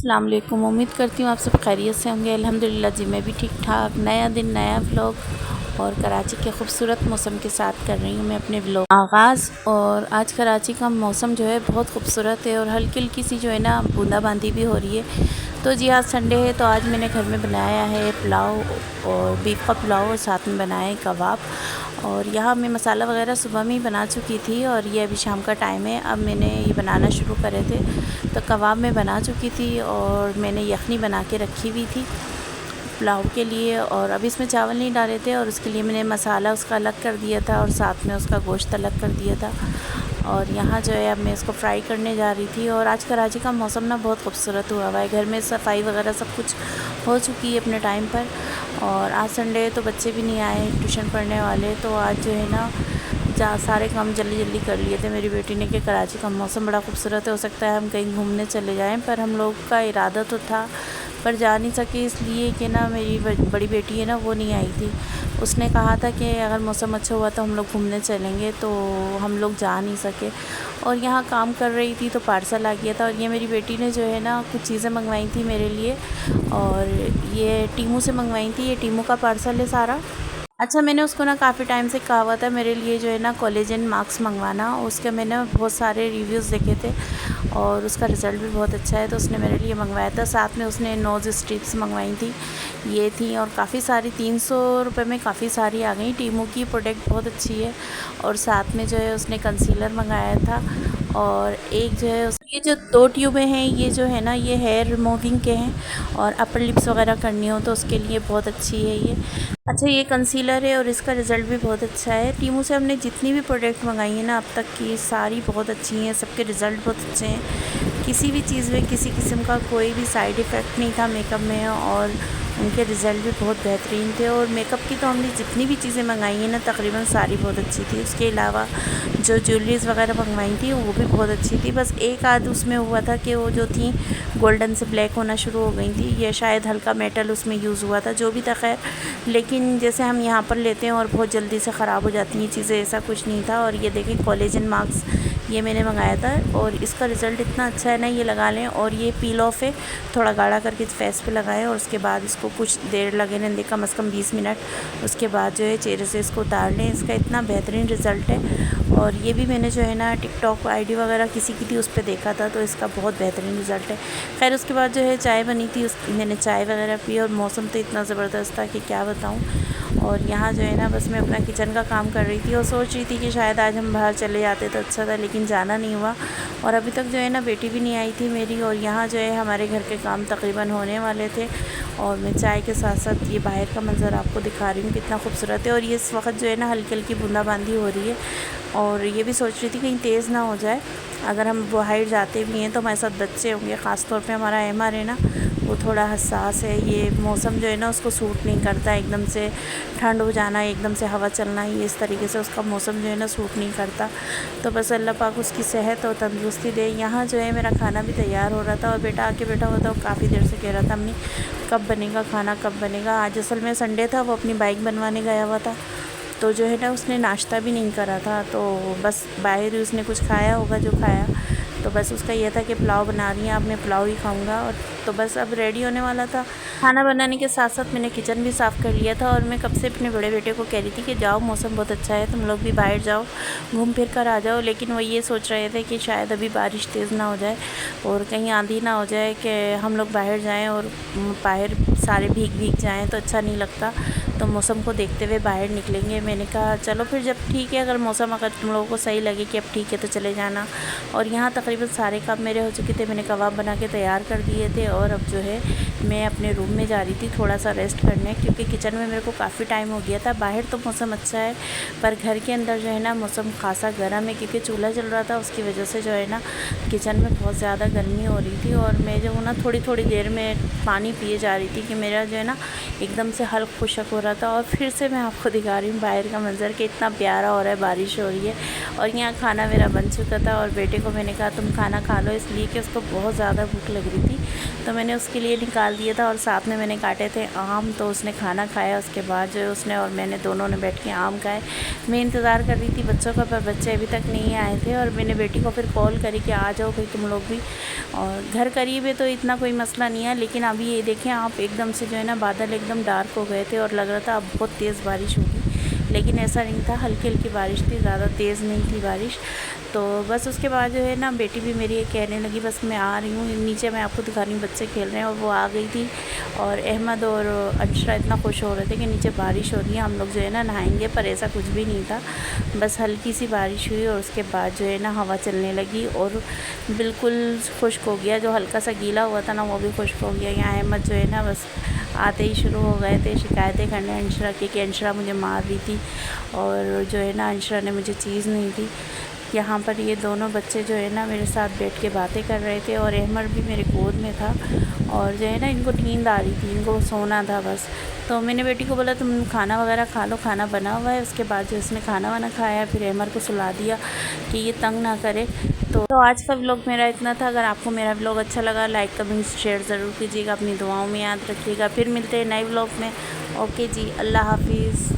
अस्सलाम वालेकुम। उम्मीद करती हूँ आप सब खैरियत से होंगे। अल्हम्दुलिल्लाह जी मैं भी ठीक ठाक। नया दिन नया व्लॉग और कराची के खूबसूरत मौसम के साथ कर रही हूँ मैं अपने व्लॉग आगाज़। और आज कराची का मौसम जो है बहुत खूबसूरत है और हल्की हल्की सी जो है ना बूंदाबांदी भी हो रही है। तो जी आज संडे है तो आज मैंने घर में बनाया है पुलाव और बीफ का पुलाव और साथ में बनाए कबाब। और यहाँ मैं मसाला वगैरह सुबह में ही बना चुकी थी और ये अभी शाम का टाइम है, अब मैंने ये बनाना शुरू करे थे। तो कबाब मैं बना चुकी थी और मैंने यखनी बना के रखी हुई थी पुलाव के लिए। और अभी इसमें चावल नहीं डाले थे और उसके लिए मैंने मसाला उसका अलग कर दिया था और साथ में उसका गोश्त अलग कर दिया था। और यहाँ जो है अब मैं इसको फ्राई करने जा रही थी। और आज कराची का मौसम ना बहुत खूबसूरत हुआ हुआ है, घर में सफाई वगैरह सब कुछ हो चुकी है अपने टाइम पर। और आज संडे है तो बच्चे भी नहीं आए ट्यूशन पढ़ने वाले, तो आज जो है ना सारे काम जल्दी जल्दी कर लिए थे मेरी बेटी ने कि कराची का मौसम बड़ा खूबसूरत है, हो सकता है हम कहीं घूमने चले जाएं। पर हम लोग का इरादा तो था पर जा नहीं सके, इसलिए कि ना मेरी बड़ी बेटी है ना वो नहीं आई थी। उसने कहा था कि अगर मौसम अच्छा हुआ तो हम लोग घूमने चलेंगे, तो हम लोग जा नहीं सके। और यहाँ काम कर रही थी तो पार्सल आ गया था। और ये मेरी बेटी ने जो है ना कुछ चीज़ें मंगवाई थी मेरे लिए और ये टीमू से मंगवाई थी। ये टीमू का पार्सल है सारा। अच्छा, मैंने उसको ना काफ़ी टाइम से कहा हुआ था मेरे लिए जो है ना कोलेजन मास्क मंगवाना। उसके मैंने बहुत सारे रिव्यूज़ देखे थे और उसका रिज़ल्ट भी बहुत अच्छा है, तो उसने मेरे लिए मंगवाया था। साथ में उसने नोज़ स्ट्रिप्स मंगवाई थी, ये थी और काफ़ी सारी 300 रुपये में काफ़ी सारी आ गई। टीमू की प्रोडक्ट बहुत अच्छी है। और साथ में जो है उसने कंसीलर मंगाया था और एक जो है ये जो 2 ट्यूबें हैं ये जो है ना ये हेयर रिमूविंग के हैं और अपर लिप्स वगैरह करनी हो तो उसके लिए बहुत अच्छी है ये। अच्छा, ये कंसीलर है और इसका रिज़ल्ट भी बहुत अच्छा है। टीमू से हमने जितनी भी प्रोडक्ट मंगाई है ना अब तक की सारी बहुत अच्छी हैं, सबके रिज़ल्ट बहुत अच्छे हैं। किसी भी चीज़ में किसी किस्म का कोई भी साइड इफ़ेक्ट नहीं था मेकअप में और उनके रिज़ल्ट भी बहुत बेहतरीन थे। और मेकअप की तो हमने जितनी भी चीज़ें मंगाई हैं ना तकरीबन सारी बहुत अच्छी थी। उसके अलावा जो ज्वेलरीज़ वगैरह मंगवाई थी वो भी बहुत अच्छी थी। बस एक आध उसमें हुआ था कि वो जो थी गोल्डन से ब्लैक होना शुरू हो गई थी, ये शायद हल्का मेटल उसमें यूज़ हुआ था, जो भी था खैर। लेकिन जैसे हम यहाँ पर लेते हैं और बहुत जल्दी से ख़राब हो जाती हैं चीज़ें, ऐसा कुछ नहीं था। और ये देखें कोलेजन मास्क ये मैंने मंगाया था और इसका रिज़ल्ट इतना अच्छा है ना, ये लगा लें और ये पील ऑफ है, थोड़ा गाढ़ा करके फेस पे लगाएं और उसके बाद इसको कुछ देर लगे रहने कम से कम 20 मिनट। उसके बाद जो है चेहरे से इसको उतार लें, इसका इतना बेहतरीन रिज़ल्ट है। और ये भी मैंने जो है ना टिकटॉक आईडी वगैरह किसी की थी उस पर देखा था, तो इसका बहुत बेहतरीन रिज़ल्ट है। खैर उसके बाद जो है चाय बनी थी, मैंने चाय वगैरह पी और मौसम तो इतना ज़बरदस्त था कि क्या बताऊँ। और यहाँ जो है ना बस मैं अपना किचन का काम कर रही थी और सोच रही थी कि शायद आज हम बाहर चले जाते तो अच्छा था, लेकिन जाना नहीं हुआ। और अभी तक जो है ना बेटी भी नहीं आई थी मेरी और यहाँ जो है हमारे घर के काम तकरीबन होने वाले थे। और मैं चाय के साथ साथ ये बाहर का मंज़र आपको दिखा रही हूँ कितना खूबसूरत है। और ये इस वक्त जो है ना हल्की हल्की बूंदाबांदी हो रही है और ये भी सोच रही थी कहीं तेज़ ना हो जाए। अगर हम बाहर जाते भी हैं तो हमारे साथ बच्चे होंगे, ख़ास तौर पे हमारा एमआर है ना वो थोड़ा हसास है, ये मौसम जो है ना उसको सूट नहीं करता। एकदम से ठंड हो जाना, एकदम से हवा चलना, ये इस तरीके से उसका मौसम जो है ना सूट नहीं करता। तो बस अल्लाह पाक उसकी सेहत और तंदुरुस्ती दे। यहाँ जो है मेरा खाना भी तैयार हो रहा था और बेटा आके बैठा हुआ था, वो काफ़ी देर से कह रहा था अम्मी कब बनेगा खाना, कब बनेगा। आज असल में संडे था, वो अपनी बाइक बनवाने गया हुआ था, तो जो है ना उसने नाश्ता भी नहीं करा था, तो बस बाहर ही उसने कुछ खाया होगा जो खाया। तो बस उसका ये था कि पुलाव बना रही हैं, अब मैं पुलाव ही खाऊंगा। और तो बस अब रेडी होने वाला था। खाना बनाने के साथ साथ मैंने किचन भी साफ़ कर लिया था और मैं कब से अपने बड़े बेटे को कह रही थी कि जाओ मौसम बहुत अच्छा है, तुम लोग भी बाहर जाओ, घूम फिर कर आ जाओ। लेकिन वो ये सोच रहे थे कि शायद अभी बारिश तेज़ ना हो जाए और कहीं आंधी ना हो जाए कि हम लोग बाहर जाएँ और बाहर सारे भीग जाएँ तो अच्छा नहीं लगता। तो मौसम को देखते हुए बाहर निकलेंगे। मैंने कहा चलो फिर जब ठीक है, अगर मौसम अगर तुम लोगों को सही लगे कि अब ठीक है तो चले जाना। और यहाँ तकरीबन सारे काम मेरे हो चुके थे, मैंने कबाब बना के तैयार कर दिए थे और अब जो है मैं अपने रूम में जा रही थी थोड़ा सा रेस्ट करने, क्योंकि किचन में मेरे को काफ़ी टाइम हो गया था। बाहर तो मौसम अच्छा है पर घर के अंदर जो है ना मौसम खासा गर्म है, क्योंकि चूल्हा चल रहा था, उसकी वजह से जो है ना किचन में बहुत ज़्यादा गर्मी हो रही थी। और मैं जो ना थोड़ी थोड़ी देर में पानी पिए जा रही थी कि मेरा जो है ना एकदम से हल्क खुशक हो रहा था। और फिर से मैं आपको दिखा रही हूँ बाहर का मंज़र कि इतना प्यारा हो रहा है, बारिश हो रही है। और यहाँ खाना मेरा बन चुका था और बेटे को मैंने कहा तुम खाना खा लो, इसलिए कि उसको बहुत ज़्यादा भूख लग रही थी। तो मैंने उसके लिए निकाल दिया था और साथ में मैंने काटे थे आम। तो उसने खाना खाया, उसके बाद जो है उसने और मैंने दोनों ने बैठ के आम खाए। मैं इंतज़ार कर रही थी बच्चों का, पर बच्चे अभी तक नहीं आए थे और मैंने बेटी को फिर कॉल करी कि आ जाओ भाई तुम लोग भी। और घर करीब है तो इतना कोई मसला नहीं है, लेकिन अभी ये देखें आप, एकदम से जो है ना बादल एकदम डार्क हो गए थे और लग रहा था अब बहुत तेज़ बारिश होगी, लेकिन ऐसा नहीं था, हल्की हल्की बारिश थी, ज़्यादा तेज़ नहीं थी बारिश। तो बस उसके बाद जो है ना बेटी भी मेरी कहने लगी बस मैं आ रही हूँ नीचे, मैं आपको दिखा रही हूँ बच्चे खेल रहे हैं, और वो आ गई थी। और अहमद और अंशरा इतना खुश हो रहे थे कि नीचे बारिश हो रही है, हम लोग जो है ना नहाएंगे, पर ऐसा कुछ भी नहीं था, बस हल्की सी बारिश हुई और उसके बाद जो है ना हवा चलने लगी और बिल्कुल खुश्क हो गया। जो हल्का सा गीला हुआ था ना वो भी खुश्क हो गया। यहाँ अहमद जो है ना बस आते ही शुरू हो गए थे शिकायतें करने अंशरा की कि अंशरा मुझे मार रही थी और जो है ना अंशरा ने मुझे चीज़ नहीं दी। यहाँ पर ये दोनों बच्चे जो है ना मेरे साथ बैठ के बातें कर रहे थे और अहमद भी मेरे गोद में था और जो है ना इनको नींद आ रही थी, इनको सोना था बस। तो मैंने बेटी को बोला तुम खाना वगैरह खा लो, खाना बना हुआ है। उसके बाद जो उसने खाना वाना खाया, फिर अहमद को सुला दिया कि ये तंग ना करे। तो आज का व्लॉग मेरा इतना था। अगर आपको मेरा व्लॉग अच्छा लगा लाइक कमेंट शेयर ज़रूर कीजिएगा, अपनी दुआओं में याद रखिएगा। फिर मिलते हैं नए व्लॉग में। ओके जी, अल्लाह हाफिज़।